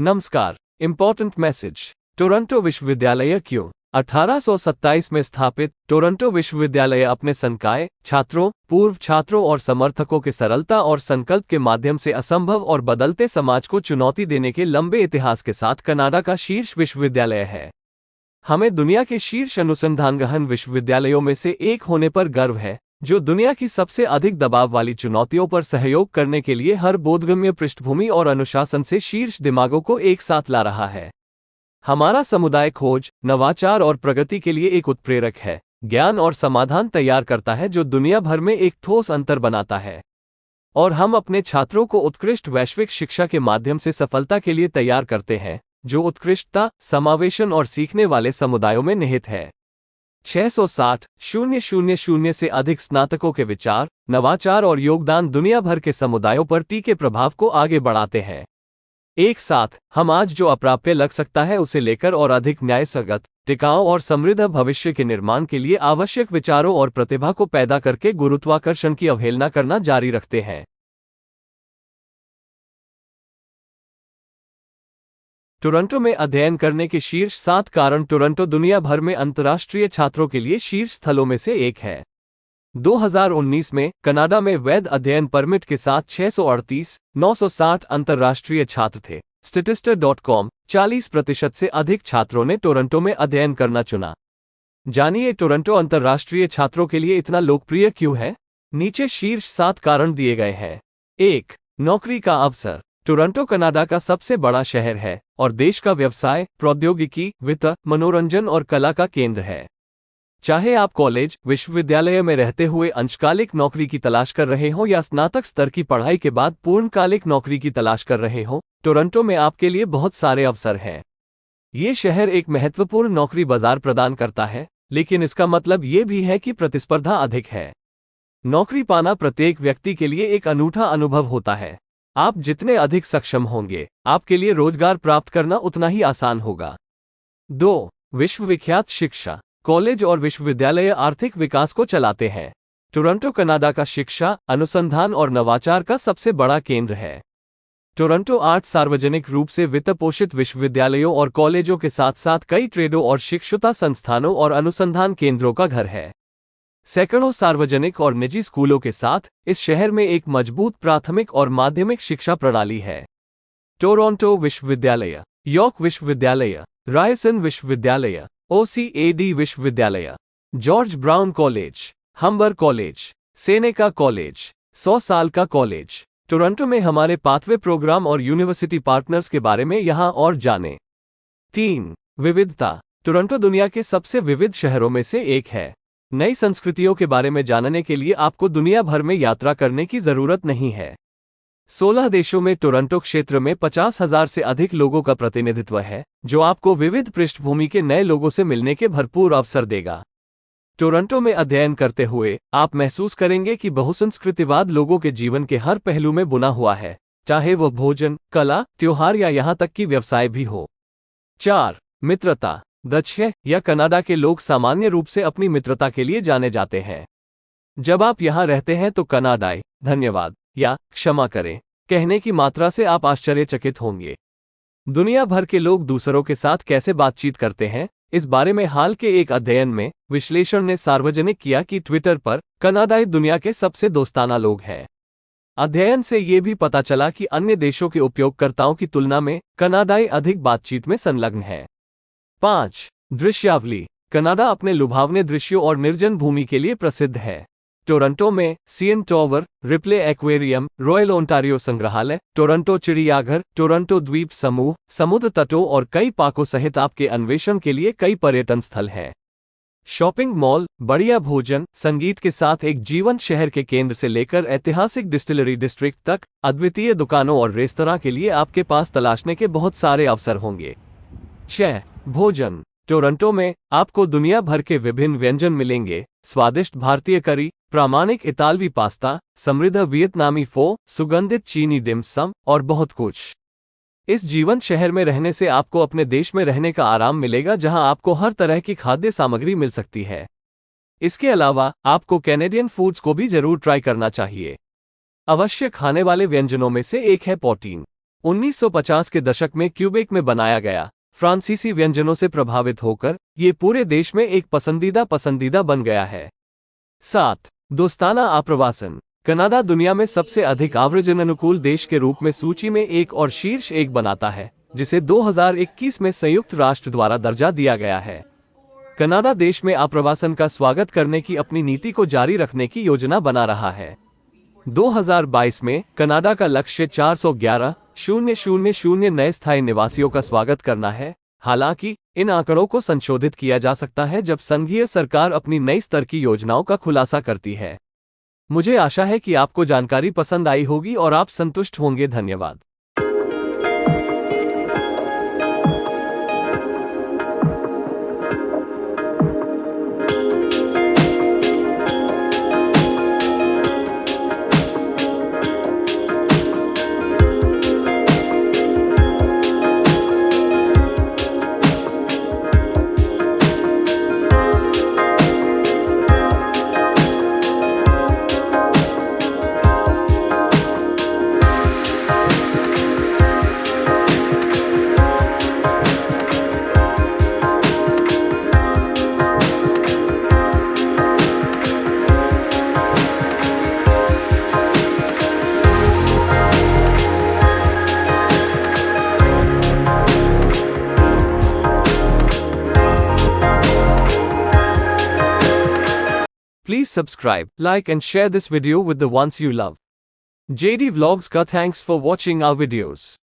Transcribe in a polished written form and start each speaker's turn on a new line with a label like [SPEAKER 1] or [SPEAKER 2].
[SPEAKER 1] नमस्कार। Important message. Toronto विश्वविद्यालय क्यों? 1827 में स्थापित टोरंटो विश्वविद्यालय अपने संकाय, छात्रों, पूर्व छात्रों और समर्थकों के सरलता और संकल्प के माध्यम से असंभव और बदलते समाज को चुनौती देने के लंबे इतिहास के साथ कनाडा का शीर्ष विश्वविद्यालय है। हमें दुनिया के शीर्ष अनुसंधान गहन विश्वविद्यालयों में से एक होने पर गर्व है, जो दुनिया की सबसे अधिक दबाव वाली चुनौतियों पर सहयोग करने के लिए हर बोधगम्य पृष्ठभूमि और अनुशासन से शीर्ष दिमागों को एक साथ ला रहा है। हमारा समुदाय खोज, नवाचार और प्रगति के लिए एक उत्प्रेरक है, ज्ञान और समाधान तैयार करता है जो दुनिया भर में एक ठोस अंतर बनाता है। और हम अपने छात्रों को उत्कृष्ट वैश्विक शिक्षा के माध्यम से सफलता के लिए तैयार करते हैं, जो उत्कृष्टता, समावेशन और सीखने वाले समुदायों में निहित है। 660,000 से अधिक स्नातकों के विचार, नवाचार और योगदान दुनिया भर के समुदायों पर टीके प्रभाव को आगे बढ़ाते हैं। एक साथ हम आज जो अप्राप्य लग सकता है उसे लेकर और अधिक न्यायसंगत, टिकाऊ और समृद्ध भविष्य के निर्माण के लिए आवश्यक विचारों और प्रतिभा को पैदा करके गुरुत्वाकर्षण की अवहेलना करना जारी रखते हैं। टोरंटो में अध्ययन करने के शीर्ष 7 कारण। टोरंटो दुनिया भर में अंतर्राष्ट्रीय छात्रों के लिए शीर्ष स्थलों में से एक है। 2019 में कनाडा में वैध अध्ययन परमिट के साथ 638,960 अंतर्राष्ट्रीय छात्र थे। Statista.com 40% से अधिक छात्रों ने टोरंटो में अध्ययन करना चुना। जानिए टोरंटो अंतर्राष्ट्रीय छात्रों के लिए इतना लोकप्रिय क्यों है। नीचे शीर्ष 7 कारण दिए गए हैं। 1. नौकरी का अवसर। टोरंटो कनाडा का सबसे बड़ा शहर है और देश का व्यवसाय, प्रौद्योगिकी, वित्त, मनोरंजन और कला का केंद्र है। चाहे आप कॉलेज, विश्वविद्यालय में रहते हुए अंशकालिक नौकरी की तलाश कर रहे हो या स्नातक स्तर की पढ़ाई के बाद पूर्णकालिक नौकरी की तलाश कर रहे हो, टोरंटो में आपके लिए बहुत सारे अवसर हैं। ये शहर एक महत्वपूर्ण नौकरी बाजार प्रदान करता है, लेकिन इसका मतलब ये भी है कि प्रतिस्पर्धा अधिक है। नौकरी पाना प्रत्येक व्यक्ति के लिए एक अनूठा अनुभव होता है। आप जितने अधिक सक्षम होंगे, आपके लिए रोजगार प्राप्त करना उतना ही आसान होगा। 2. विश्वविख्यात शिक्षा। कॉलेज और विश्वविद्यालय आर्थिक विकास को चलाते हैं। टोरंटो कनाडा का शिक्षा, अनुसंधान और नवाचार का सबसे बड़ा केंद्र है। टोरंटो 8 सार्वजनिक रूप से वित्त पोषित विश्वविद्यालयों और कॉलेजों के साथ साथ कई ट्रेडों और शिक्षुता संस्थानों और अनुसंधान केंद्रों का घर है। सैकड़ों सार्वजनिक और निजी स्कूलों के साथ इस शहर में एक मजबूत प्राथमिक और माध्यमिक शिक्षा प्रणाली है। टोरंटो विश्वविद्यालय, यॉर्क विश्वविद्यालय, रायसन विश्वविद्यालय, OCAD विश्वविद्यालय, George brown college, हम्बर college, Seneca college, 100 साल का कॉलेज। टोरंटो में हमारे पाथवे प्रोग्राम और यूनिवर्सिटी पार्टनर्स के बारे में यहाँ और जानें। 3. विविधता। टोरंटो दुनिया के सबसे विविध शहरों में से एक है। नई संस्कृतियों के बारे में जानने के लिए आपको दुनिया भर में यात्रा करने की जरूरत नहीं है। 16 देशों में टोरंटो क्षेत्र में 50,000 से अधिक लोगों का प्रतिनिधित्व है, जो आपको विविध पृष्ठभूमि के नए लोगों से मिलने के भरपूर अवसर देगा। टोरंटो में अध्ययन करते हुए आप महसूस करेंगे कि बहुसंस्कृतिवाद लोगों के जीवन के हर पहलू में बुना हुआ है, चाहे वह भोजन, कला, त्योहार या यहाँ तक कि व्यवसाय भी हो। 4. मित्रता। दक्षिण या कनाडा के लोग सामान्य रूप से अपनी मित्रता के लिए जाने जाते हैं। जब आप यहाँ रहते हैं तो कनाडाई धन्यवाद या क्षमा करें कहने की मात्रा से आप आश्चर्यचकित होंगे। दुनिया भर के लोग दूसरों के साथ कैसे बातचीत करते हैं, इस बारे में हाल के एक अध्ययन में विश्लेषण ने सार्वजनिक किया कि ट्विटर पर कनाडाई दुनिया के सबसे दोस्ताना लोग हैं। अध्ययन से ये भी पता चला कि अन्य देशों के उपयोगकर्ताओं की तुलना में कनाडाई अधिक बातचीत में संलग्न है। 5. दृश्यावली। कनाडा अपने लुभावने दृश्यों और निर्जन भूमि के लिए प्रसिद्ध है। टोरंटो में CN tower, replay aquarium, royal Ontario संग्रहालय, टोरंटो चिड़ियाघर, टोरंटो द्वीप समूह, समुद्र तटों और कई पार्कों सहित आपके अन्वेषण के लिए कई पर्यटन स्थल हैं। शॉपिंग मॉल, बढ़िया भोजन, संगीत के साथ एक जीवंत शहर के केंद्र से लेकर ऐतिहासिक डिस्टिलरी डिस्ट्रिक्ट तक, अद्वितीय दुकानों और रेस्तरां के लिए आपके पास तलाशने के बहुत सारे अवसर होंगे। 6. भोजन। टोरंटो में आपको दुनिया भर के विभिन्न व्यंजन मिलेंगे, स्वादिष्ट भारतीय करी, प्रामाणिक इतालवी पास्ता, समृद्ध वियतनामी फो, सुगंधित चीनी डिम सम और बहुत कुछ। इस जीवंत शहर में रहने से आपको अपने देश में रहने का आराम मिलेगा, जहां आपको हर तरह की खाद्य सामग्री मिल सकती है। इसके अलावा आपको कैनेडियन फूड्स को भी जरूर ट्राई करना चाहिए। अवश्य खाने वाले व्यंजनों में से एक है पोटीन। 1950 के दशक में क्यूबेक में बनाया गया, फ्रांसीसी व्यंजनों से प्रभावित होकर ये पूरे देश में एक पसंदीदा बन गया है। 7. दोस्ताना आप्रवासन। कनाडा दुनिया में सबसे अधिक आव्रजन अनुकूल देश के रूप में सूची में एक और शीर्ष एक बनाता है, जिसे 2021 में संयुक्त राष्ट्र द्वारा दर्जा दिया गया है। कनाडा देश में आप्रवासन का स्वागत करने की अपनी नीति को जारी रखने की योजना बना रहा है। 2022 में कनाडा का लक्ष्य 411,000 नए स्थायी निवासियों का स्वागत करना है। हालांकि इन आंकड़ों को संशोधित किया जा सकता है जब संघीय सरकार अपनी नई स्तर की योजनाओं का खुलासा करती है। मुझे आशा है कि आपको जानकारी पसंद आई होगी और आप संतुष्ट होंगे। धन्यवाद। Please subscribe, like and share this video with the ones you love. JD Vlogs ka thanks for watching our videos.